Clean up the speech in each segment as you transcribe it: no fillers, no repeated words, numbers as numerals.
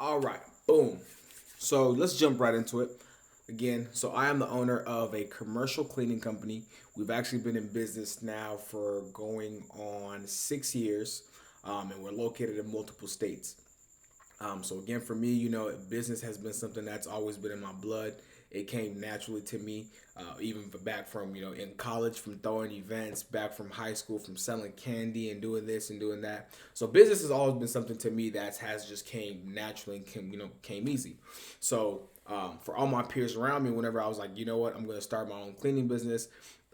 All right, boom. So let's jump right into it. Again, so I am the owner of a commercial cleaning company. We've actually been in business now for going on 6 years, and we're located in multiple states. So again, for me, business has been something that's always been in my blood. It came naturally to me, even back from in college, from throwing events, back from high school, from selling candy and doing this and doing that. So business has always been something to me that has just came naturally and came easy. So for all my peers around me, whenever I was like, you know what, I'm going to start my own cleaning business,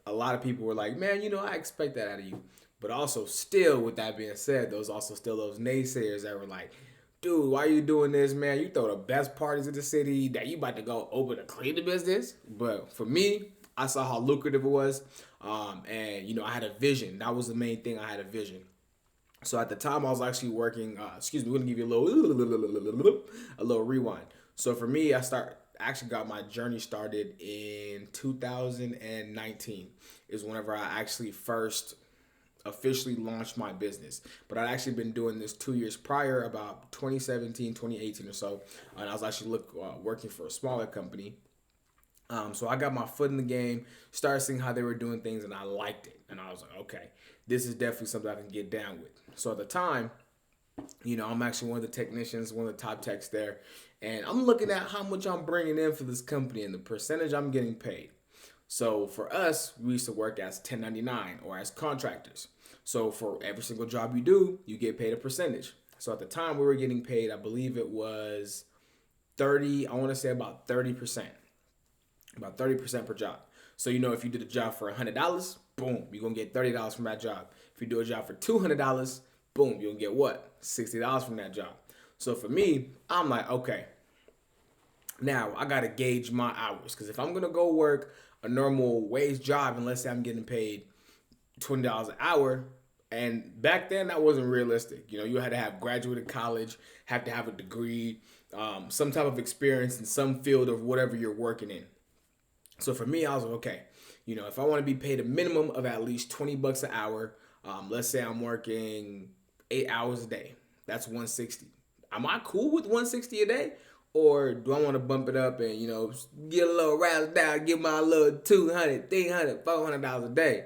a lot of people were like, man, I expect that out of you. But also, still, with that being said, those also still those naysayers that were like, dude, why you doing this, man? You throw the best parties in the city that you about to go open a cleaning business. But for me, I saw how lucrative it was. And I had a vision. That was the main thing. I had a vision. So at the time, I was actually working. Excuse me, we're gonna give you a little rewind. So for me, actually got my journey started in 2019. Is whenever I actually first officially launched my business. But I'd actually been doing this 2 years prior, about 2017, 2018 or so. And I was actually working for a smaller company. So I got my foot in the game, started seeing how they were doing things, and I liked it. And I was like, okay, this is definitely something I can get down with. So at the time, I'm actually one of the technicians, one of the top techs there. And I'm looking at how much I'm bringing in for this company and the percentage I'm getting paid. So for us, we used to work as 1099 or as contractors. So for every single job you do, you get paid a percentage. So at the time we were getting paid, I believe it was 30, I want to say about 30% per job. So if you did a job for $100, boom, you're going to get $30 from that job. If you do a job for $200, boom, you're going to get what? $60 from that job. So for me, I'm like, okay, now I gotta gauge my hours because if I'm gonna go work a normal wage job, and let's say I'm getting paid $20 an hour, and back then that wasn't realistic. You had to have graduated college, have to have a degree, some type of experience in some field of whatever you're working in. So for me, I was like, okay, if I want to be paid a minimum of at least $20 an hour, let's say I'm working 8 hours a day, that's 160. Am I cool with 160 a day? Or do I want to bump it up and, get a little razzle down, give my little 200, 300, $400 a day?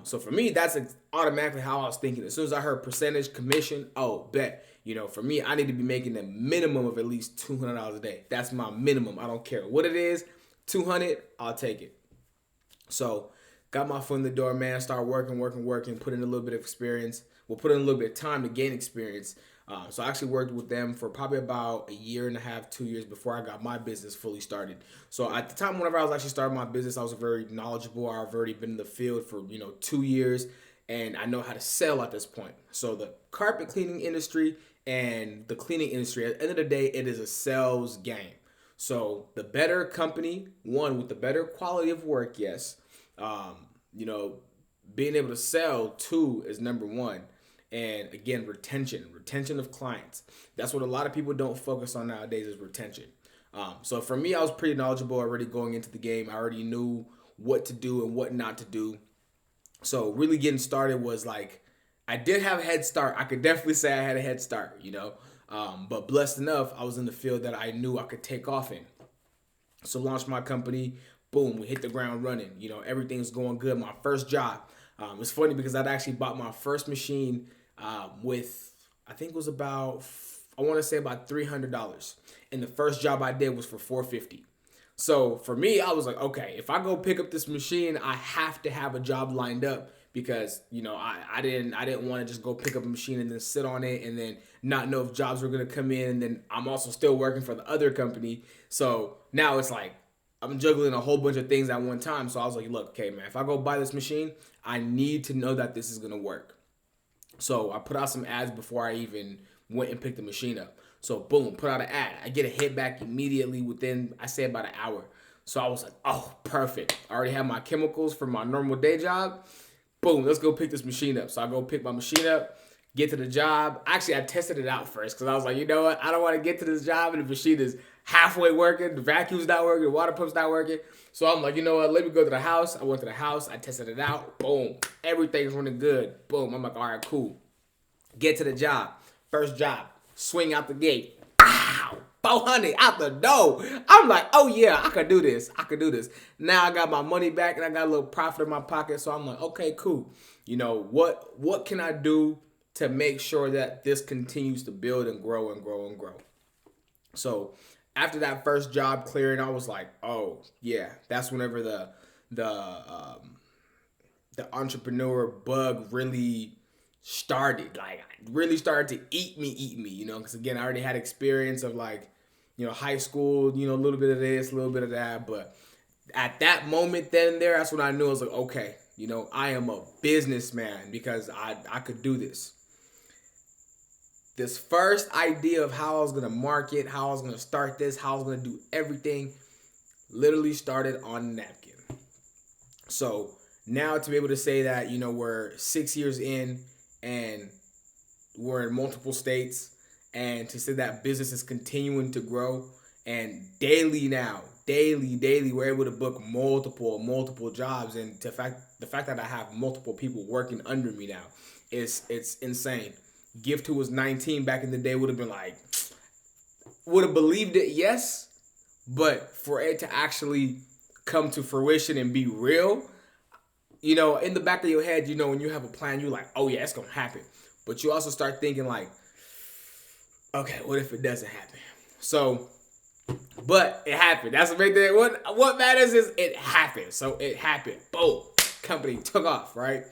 So for me, that's automatically how I was thinking. As soon as I heard percentage, commission, oh, bet. For me, I need to be making a minimum of at least $200 a day. That's my minimum. I don't care what it is. 200, I'll take it. So got my foot in the door, man. Start working, put in a little bit of experience. We'll put in a little bit of time to gain experience. So I actually worked with them for probably about a year and a half, 2 years before I got my business fully started. So at the time, whenever I was actually starting my business, I was very knowledgeable. I've already been in the field for 2 years, and I know how to sell at this point. So the carpet cleaning industry and the cleaning industry, at the end of the day, it is a sales game. So the better company, one with the better quality of work, yes. Um, you know, Being able to sell, two, is number one. And again, retention of clients. That's what a lot of people don't focus on nowadays is retention. So for me, I was pretty knowledgeable already going into the game. I already knew what to do and what not to do. So really getting started was like, I did have a head start. I could definitely say I had a head start. But blessed enough, I was in the field that I knew I could take off in. So launched my company, boom, we hit the ground running. Everything's going good. My first job. It's funny because I'd actually bought my first machine with, I think it was about, I want to say about $300. And the first job I did was for $450. So for me, I was like, okay, if I go pick up this machine, I have to have a job lined up because I didn't want to just go pick up a machine and then sit on it and then not know if jobs were gonna come in. And then I'm also still working for the other company, so now it's like I'm juggling a whole bunch of things at one time. So I was like, look, okay, man, if I go buy this machine, I need to know that this is gonna work. So I put out some ads before I even went and picked the machine up. So boom, put out an ad. I get a hit back immediately within, I say, about an hour. So I was like, oh, perfect. I already have my chemicals for my normal day job. Boom, let's go pick this machine up. So I go pick my machine up, get to the job. Actually, I tested it out first because I was like, you know what? I don't want to get to this job and the machine is halfway working. The vacuum's not working. The water pump's not working. So I'm like, you know what? Let me go to the house. I went to the house. I tested it out. Boom. Everything's running good. Boom. I'm like, all right, cool. Get to the job. First job. Swing out the gate. 400 out the door. I'm like, oh yeah, I could do this. I could do this. Now I got my money back and I got a little profit in my pocket. So I'm like, okay, cool. What can I do to make sure that this continues to build and grow and grow and grow? So after that first job clearing, I was like, oh yeah, that's whenever the entrepreneur bug really started. Like, really started to eat me, because again, I already had experience of like, high school, a little bit of this, a little bit of that. But at that moment then and there, that's when I knew. I was like, okay, I am a businessman because I could do this. This first idea of how I was going to market, how I was going to start this, how I was going to do everything, literally started on a napkin. So now to be able to say that, we're 6 years in and we're in multiple states, and to say that business is continuing to grow, and daily, we're able to book multiple jobs. And the fact that I have multiple people working under me now, it's insane. Gift, who was 19 back in the day, would have believed it, yes, but for it to actually come to fruition and be real, in the back of your head, when you have a plan, you're like, oh yeah, it's gonna happen. But you also start thinking like, okay, what if it doesn't happen? So, but it happened. That's the big thing. What matters is it happened. So it happened. Boom. Company took off, right?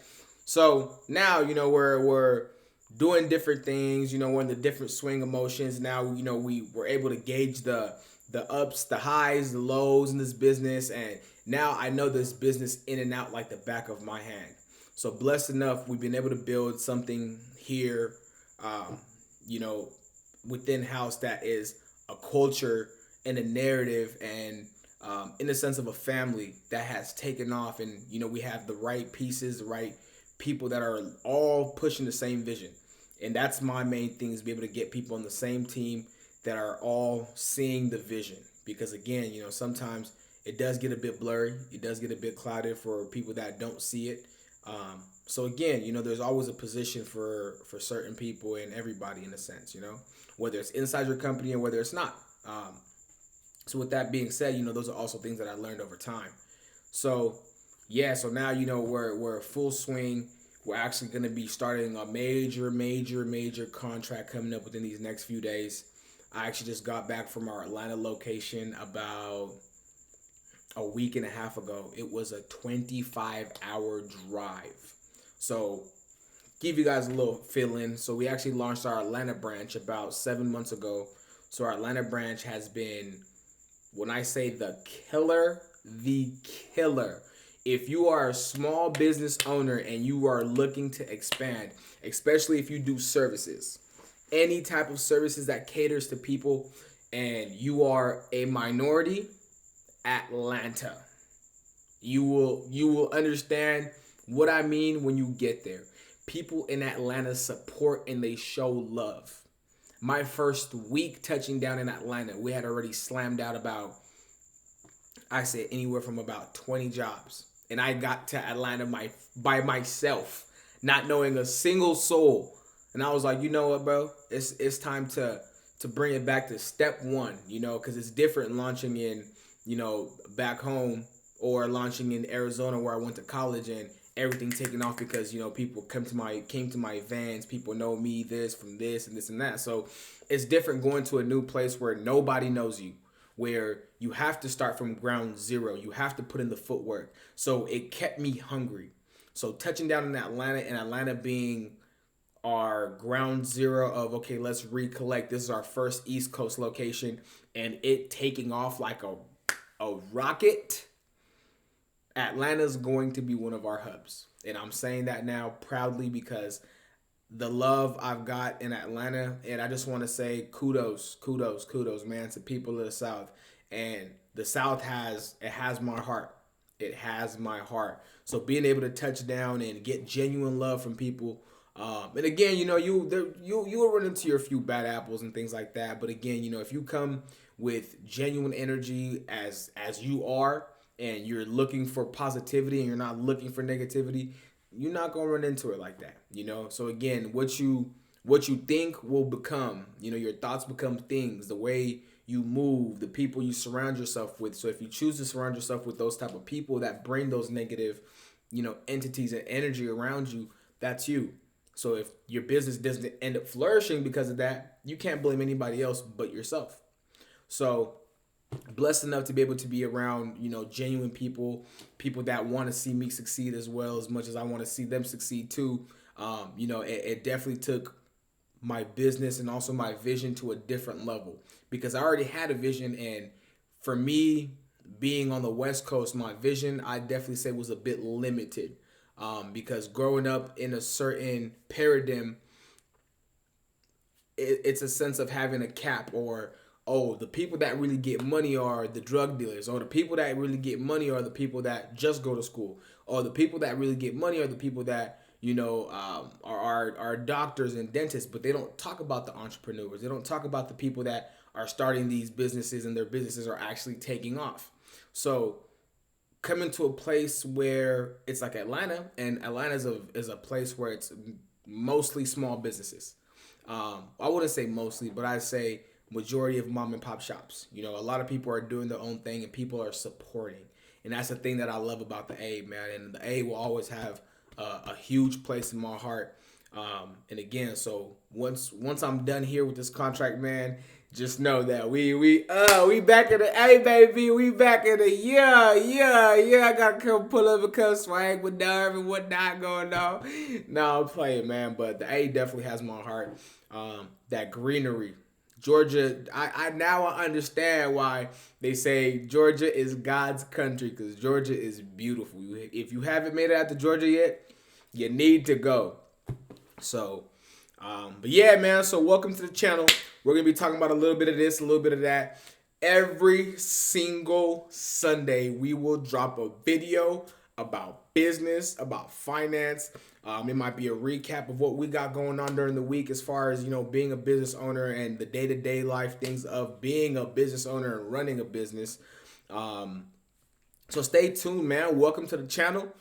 So now, we're doing different things, we're in the different swing emotions. Now, we were able to gauge the ups, the highs, the lows in this business. And now I know this business in and out like the back of my hand. So blessed enough, we've been able to build something here, within house that is a culture and a narrative and in the sense of a family that has taken off. And, we have the right pieces, the right people that are all pushing the same vision. And that's my main thing, is be able to get people on the same team that are all seeing the vision. Because again, sometimes it does get a bit blurry. It does get a bit clouded for people that don't see it. So again, there's always a position for certain people and everybody in a sense, whether it's inside your company or whether it's not. So with that being said, those are also things that I learned over time. So yeah, so now, we're full swing. We're actually going to be starting a major contract coming up within these next few days. I actually just got back from our Atlanta location about a week and a half ago. It was a 25-hour drive. So give you guys a little fill in. So we actually launched our Atlanta branch about 7 months ago. So our Atlanta branch has been, when I say the killer. If you are a small business owner and you are looking to expand, especially if you do services, any type of services that caters to people, and you are a minority, Atlanta. You will understand what I mean when you get there. People in Atlanta support and they show love. My first week touching down in Atlanta, we had already slammed out about, I said, anywhere from about 20 jobs. And I got to Atlanta by myself, not knowing a single soul. And I was like, you know what, bro? It's time to bring it back to step one, because it's different launching in, back home, or launching in Arizona where I went to college and everything taking off because, people came to my events. People know me from this and this and that. So it's different going to a new place where nobody knows you, where you have to start from ground zero. You have to put in the footwork. So it kept me hungry. So touching down in Atlanta, and Atlanta being our ground zero of, okay, let's recollect. This is our first East Coast location, and it taking off like a rocket. Atlanta's going to be one of our hubs. And I'm saying that now proudly because the love I've got in Atlanta, and I just want to say kudos, man, to people of the South. And the South has my heart. It has my heart. So being able to touch down and get genuine love from people, and again, you will run into your few bad apples and things like that. But again, if you come with genuine energy as you are, and you're looking for positivity and you're not looking for negativity, you're not gonna run into it like that. So again, what you What you think will become. Your thoughts become things. The way you move, the people you surround yourself with. So if you choose to surround yourself with those type of people that bring those negative, entities and energy around you, that's you. So if your business doesn't end up flourishing because of that, you can't blame anybody else but yourself. So blessed enough to be able to be around, genuine people that want to see me succeed as well as much as I want to see them succeed too. It definitely took my business and also my vision to a different level because I already had a vision. And for me, being on the West Coast, my vision, I definitely say, was a bit limited, because growing up in a certain paradigm, it's a sense of having a cap, or oh, the people that really get money are the drug dealers, or the people that really get money are the people that just go to school, or the people that really get money are the people that are doctors and dentists. But they don't talk about the entrepreneurs. They don't talk about the people that are starting these businesses and their businesses are actually taking off. So coming to a place where it's like Atlanta, and Atlanta is a place where it's mostly small businesses. I wouldn't say mostly, but I'd say majority of mom and pop shops. A lot of people are doing their own thing and people are supporting. And that's the thing that I love about the A, man. And the A will always have a huge place in my heart. And again, so once I'm done here with this contract, man, just know that we back in the A, baby. We back in the yeah. I gotta come pull up a cup swag with Darv and whatnot going on. No, I'm playing, man. But the A definitely has my heart. That greenery. Georgia, I now understand why they say Georgia is God's country, because Georgia is beautiful. If you haven't made it out to Georgia yet, you need to go. So, but yeah, man, so welcome to the channel. We're going to be talking about a little bit of this, a little bit of that. Every single Sunday, we will drop a video about business, about finance. It might be a recap of what we got going on during the week as far as, being a business owner and the day-to-day life things of being a business owner and running a business. So stay tuned, man. Welcome to the channel.